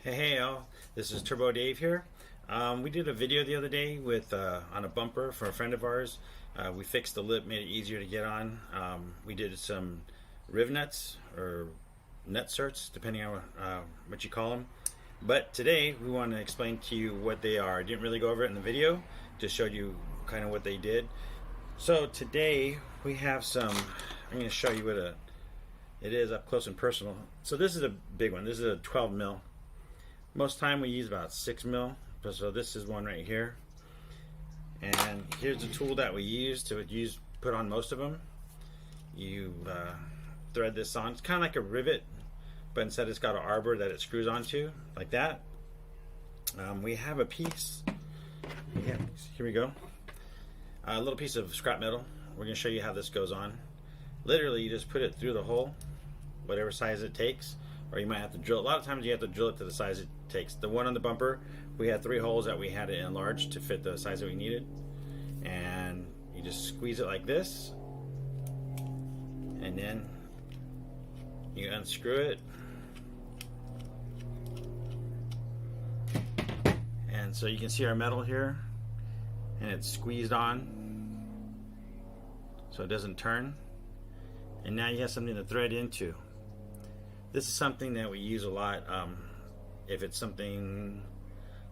Hey all, this is Turbo Dave here. We did a video the other day with on a bumper for a friend of ours. We fixed the lip, made it easier to get on. We did some Rivnuts or Nutcerts, depending on what you call them. But today we want to explain to you what they are. I didn't really go over it in the video, just showed you kind of what they did. So today we have some, I'm going to show you what it is up close and personal. So this is a big one. This is a 12 mil. Most time we use about 6 mil. So this is one right here. And here's the tool that we use to put on most of them. You thread this on. It's kind of like a rivet, but instead it's got an arbor that it screws onto, like that. We have a piece. Yeah, here we go. A little piece of scrap metal. We're going to show you how this goes on. Literally, you just put it through the hole, whatever size it takes, or you might have to drill. A lot of times you have to drill it to the size it takes. The one on the bumper, we had 3 holes that we had to enlarge to fit the size that we needed. And you just squeeze it like this, and then you unscrew it. And so you can see our metal here, and it's squeezed on so it doesn't turn. And now you have something to thread into. This is something that we use a lot. If it's something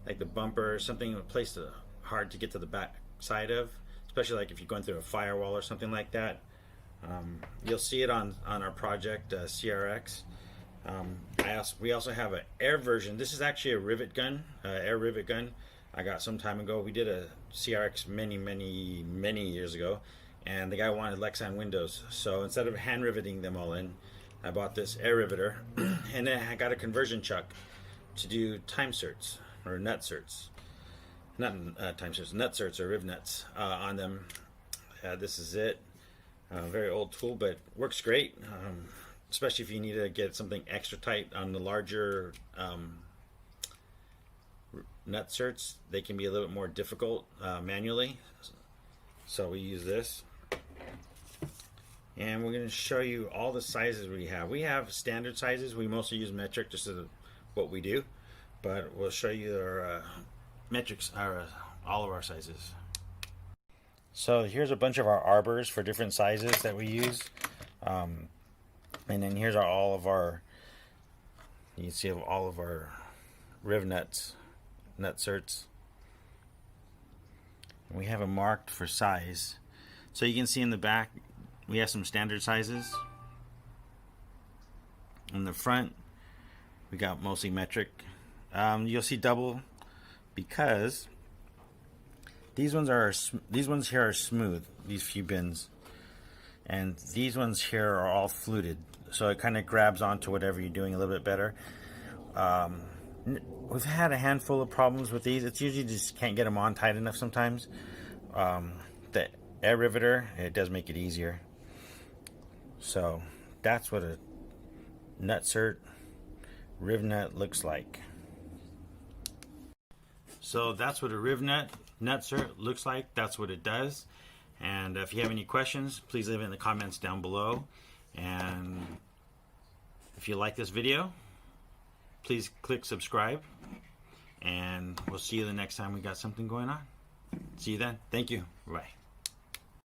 like the bumper, something a place hard to get to the back side of, especially like if you're going through a firewall or something like that. You'll see it on our project CRX. We also have an air version. This is actually a rivet gun, air rivet gun. I got some time ago. We did a CRX many years ago, and the guy wanted Lexan windows. So instead of hand riveting them all in, I bought this air riveter, and then I got a conversion chuck to do Nutcerts or Nutcerts, not Nutcerts, Nutcerts or Rivnuts on them. This is it. Very old tool, but works great, especially if you need to get something extra tight on the larger Nutcerts. They can be a little bit more difficult manually, so we use this. And we're going to show you all the sizes we have. We have standard sizes. We mostly use metric just as what we do, but we'll show you our metrics, all of our sizes. So here's a bunch of our arbors for different sizes that we use, and then here's all of our. You can see all of our Rivnuts, Nutcerts. We have them marked for size, so you can see in the back. We have some standard sizes. In the front, we got mostly metric. You'll see double because these ones here are smooth. These few bins, and these ones here are all fluted, so it kind of grabs onto whatever you're doing a little bit better. We've had a handful of problems with these. It's usually just can't get them on tight enough sometimes. The air riveter, it does make it easier. So that's what a Nutcert Rivnut looks like. So that's what a Rivnut Nutcert looks like. That's what it does. And if you have any questions, please leave it in the comments down below. And if you like this video, please click subscribe. And we'll see you the next time we got something going on. See you then. Thank you. Bye.